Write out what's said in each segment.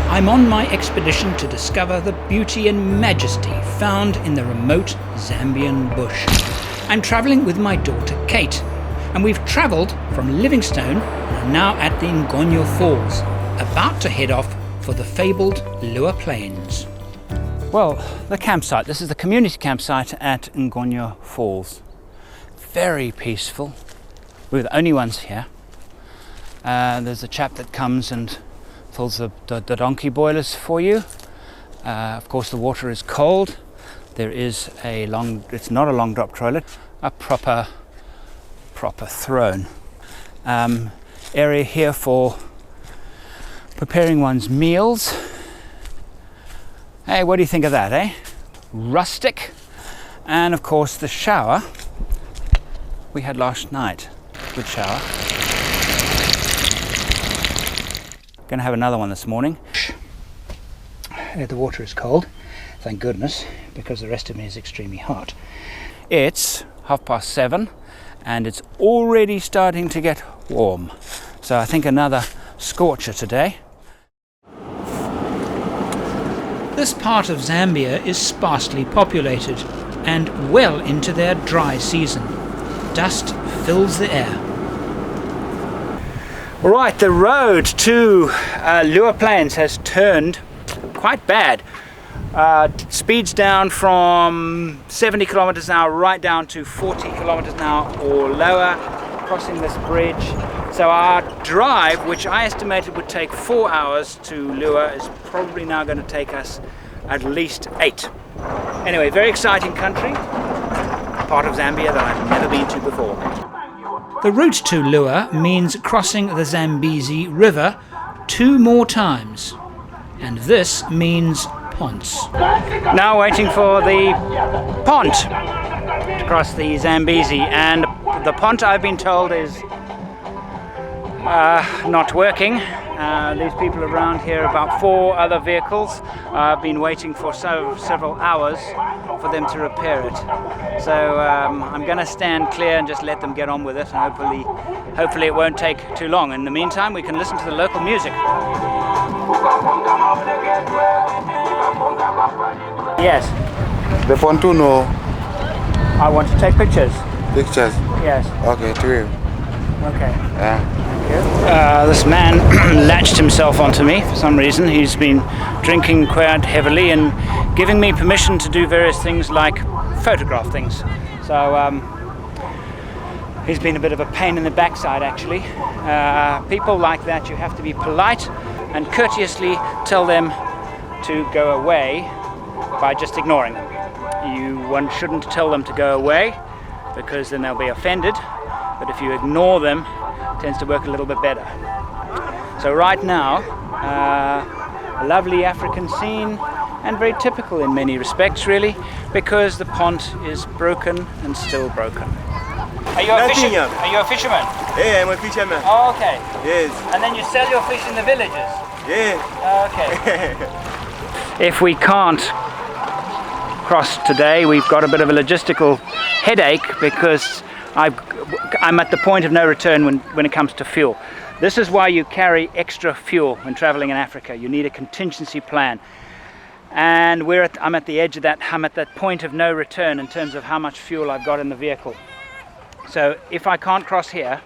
I'm on my expedition to discover the beauty and majesty found in the remote Zambian bush. I'm travelling with my daughter Kate, and we've travelled from Livingstone and are now at the Ngonya Falls, about to head off for the fabled Luiwa Plains. Well, the campsite. This is the community campsite at Ngonya Falls. Very peaceful. We're the only ones here. There's a chap that comes and fills the donkey boilers for you. Of course, the water is cold. There is it's not a long drop toilet, a proper throne. Area here for preparing one's meals. Hey, what do you think of that, eh? Rustic. And of course the shower we had last night. Good shower. Gonna have another one this morning. The water is cold, thank goodness, because the rest of me is extremely hot. It's 7:30 and it's already starting to get warm. So I think another scorcher today. This part of Zambia is sparsely populated and well into their dry season. Dust fills the air. Right, the road to Luiwa Plains has turned quite bad. Speeds down from 70 kilometers an hour right down to 40 kilometers an hour or lower, crossing this bridge. So our drive, which I estimated would take 4 hours to Luiwa, is probably now going to take us at least 8. Anyway, very exciting country, part of Zambia that I've never been to before. The route to Luiwa means crossing the Zambesi River 2 more times, and this means ponts. Now waiting for the pont to cross the Zambesi, and the pont, I've been told, is not working. These people around here, about 4 other vehicles, I've been waiting for several hours for them to repair it. So I'm going to stand clear and just let them get on with it, and hopefully it won't take too long. In the meantime, we can listen to the local music. Yes. The pontoon, or? I want to take pictures. Pictures? Yes. Okay, true. Okay. Yeah. This man latched himself onto me for some reason. He's been drinking quite heavily and giving me permission to do various things like photograph things. So he's been a bit of a pain in the backside, actually. People like that, you have to be polite and courteously tell them to go away by just ignoring them. One shouldn't tell them to go away because then they'll be offended, but if you ignore them, it tends to work a little bit better. So right now, a lovely African scene, and very typical in many respects, really, because the pont is broken and still broken. Are you a fisherman? Are you a fisherman? Yeah, I'm a fisherman. Oh, okay. Yes. And then you sell your fish in the villages? Yeah. Okay. If we can't cross today, we've got a bit of a logistical headache because I'm at the point of no return when it comes to fuel. This is why you carry extra fuel when traveling in Africa. You need a contingency plan. And I'm at the edge of that. I'm at that point of no return in terms of how much fuel I've got in the vehicle. So if I can't cross here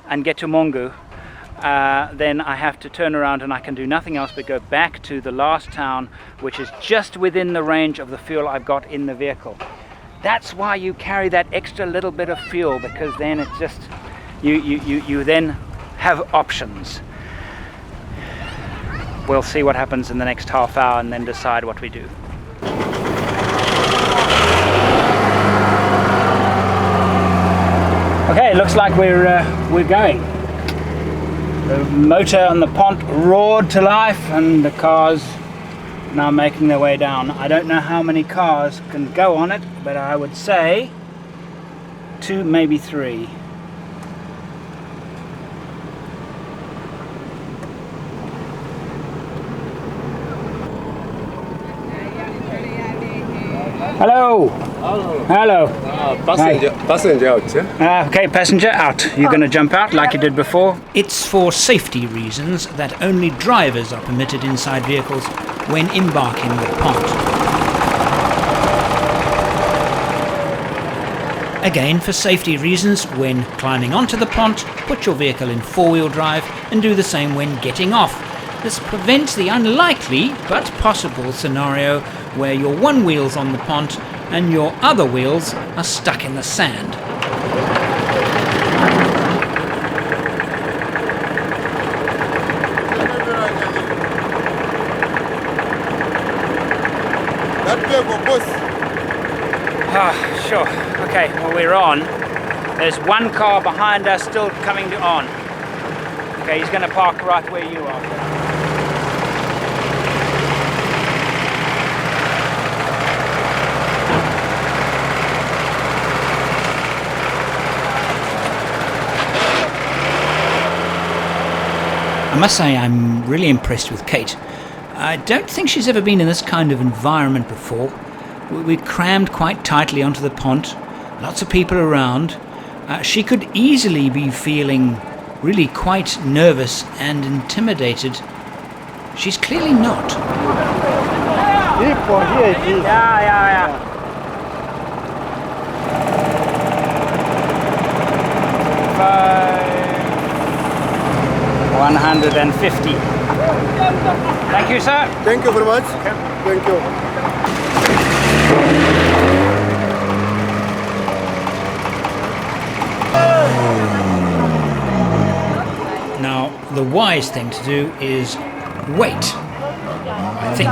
and get to Mongu, then I have to turn around and I can do nothing else but go back to the last town, which is just within the range of the fuel I've got in the vehicle. That's why you carry that extra little bit of fuel, because then it's just, you then have options. We'll see what happens in the next half hour and then decide what we do. Okay, looks like we're going. The motor on the pont roared to life and the car's now making their way down. I don't know how many cars can go on it, but I would say 2, maybe 3. Hello. Hello. Passenger out, yeah? Okay, passenger out. You're going to jump out like you did before. It's for safety reasons that only drivers are permitted inside vehicles when embarking the pont. Again, for safety reasons, when climbing onto the pont, put your vehicle in 4-wheel drive and do the same when getting off. This prevents the unlikely but possible scenario where your one wheel's on the pont and your other wheels are stuck in the sand. Sure. Okay, well, we're on. There's one car behind us still coming on. Okay, he's going to park right where you are. I must say I'm really impressed with Kate. I don't think she's ever been in this kind of environment before. We're crammed quite tightly onto the pont, lots of people around. She could easily be feeling really quite nervous and intimidated. She's clearly not. Yeah. 150. Thank you, sir. Thank you very much. Okay. Thank you. Now, the wise thing to do is wait, I think.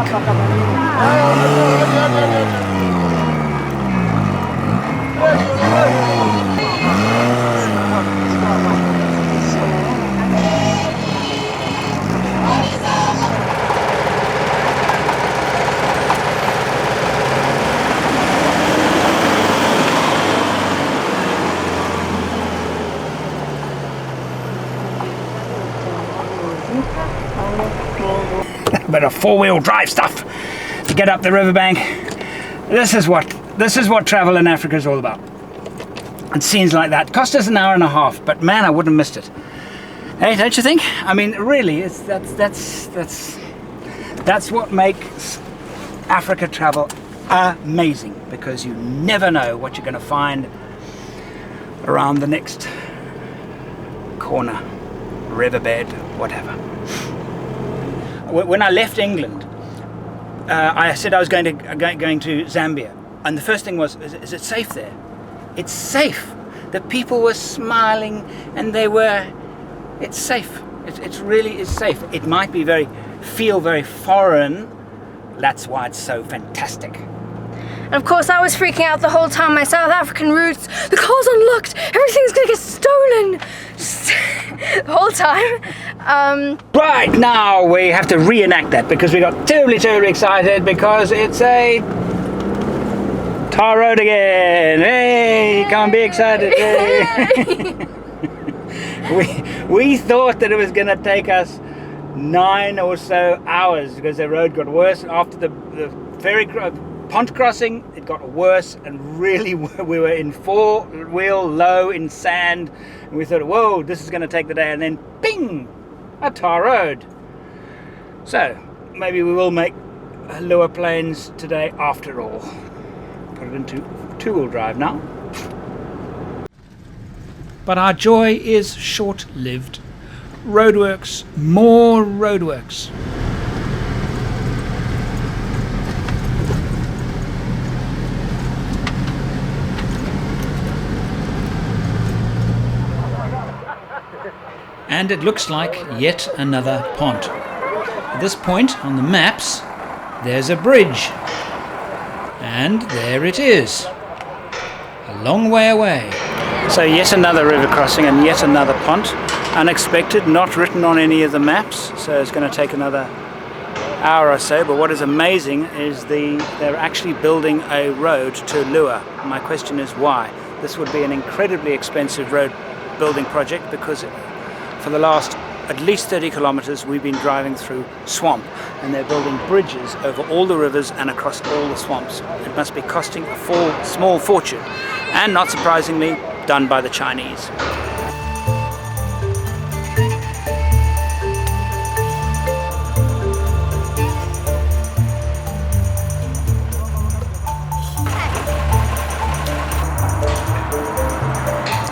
Bit of 4-wheel drive stuff to get up the riverbank. This is what travel in Africa is all about. And scenes like that cost us an hour and a half, but man, I wouldn't have missed it. Hey, don't you think? I mean, really, that's what makes Africa travel amazing, because you never know what you're going to find around the next corner, riverbed, whatever. When I left England, I said I was going to Zambia, and the first thing was, is it safe there? It's safe. The people were smiling, and it's safe. It really is safe. It might feel very foreign. That's why it's so fantastic. And of course, I was freaking out the whole time. My South African roots, the car's unlocked, everything's gonna get stolen. Just the whole time. Right, now we have to reenact that, because we got terribly excited because it's a tar road again. Hey, can't be excited. Hey. we thought that it was gonna take us 9 or so hours, because the road got worse after the ferry pont crossing. It got worse, and really we were in 4-wheel low in sand, and we thought, whoa, this is going to take the day, and then bing, a tar road. So maybe we will make Luiwa Plains today after all. Put it into 2-wheel drive now. But our joy is short-lived. Roadworks, more roadworks. And it looks like yet another pont. At this point on the maps, there's a bridge. And there it is. A long way away. So yet another river crossing and yet another pont. Unexpected, not written on any of the maps, so it's going to take another hour or so, but what is amazing is they're actually building a road to Luiwa. My question is why? This would be an incredibly expensive road building project because for the last at least 30 kilometers we've been driving through swamp, and they're building bridges over all the rivers and across all the swamps. It must be costing a small fortune, and not surprisingly done by the Chinese.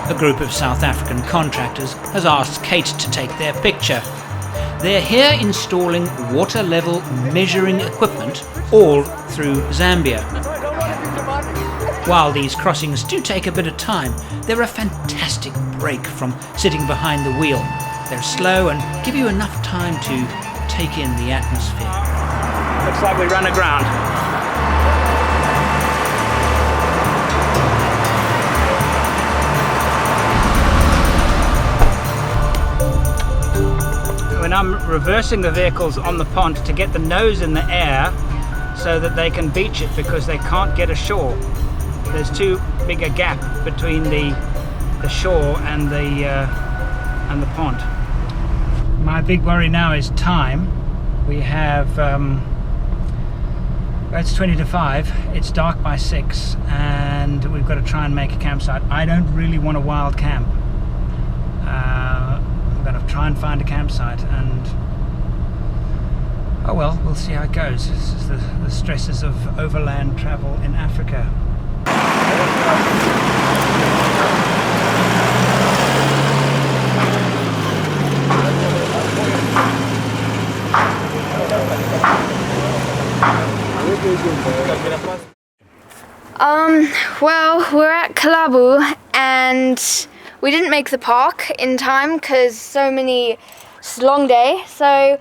A group of South African contractors has asked Kate to take their picture. They're here installing water level measuring equipment all through Zambia. While these crossings do take a bit of time, they're a fantastic break from sitting behind the wheel. They're slow and give you enough time to take in the atmosphere. Looks like we run aground. When I'm reversing the vehicles on the pont to get the nose in the air so that they can beach it because they can't get ashore. There's too big a gap between the shore and the pond. My big worry now is time. We have it's 20 to 5, it's dark by 6, and we've got to try and make a campsite. I don't really want a wild camp. I've got to try and find a campsite, and oh well, we'll see how it goes. This is the stresses of overland travel in Africa. Well, we're at Kalabu and we didn't make the park in time because it's a long day, so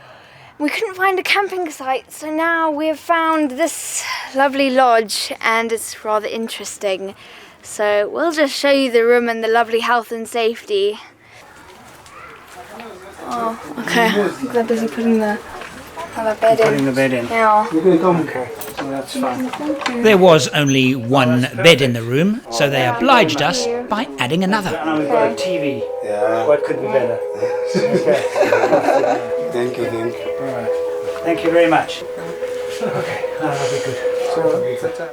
we couldn't find a camping site. So now we have found this lovely lodge and it's rather interesting. So we'll just show you the room and the lovely health and safety. Oh, okay. They're busy putting the bed in. Putting the bed in. Yeah. Okay, so that's fine. There was only one bed in the room, so they obliged us by adding another. And we've got a TV. Yeah. What could be better? Okay. Thank you. All right. Thank you very much. Okay, that'll be good. So,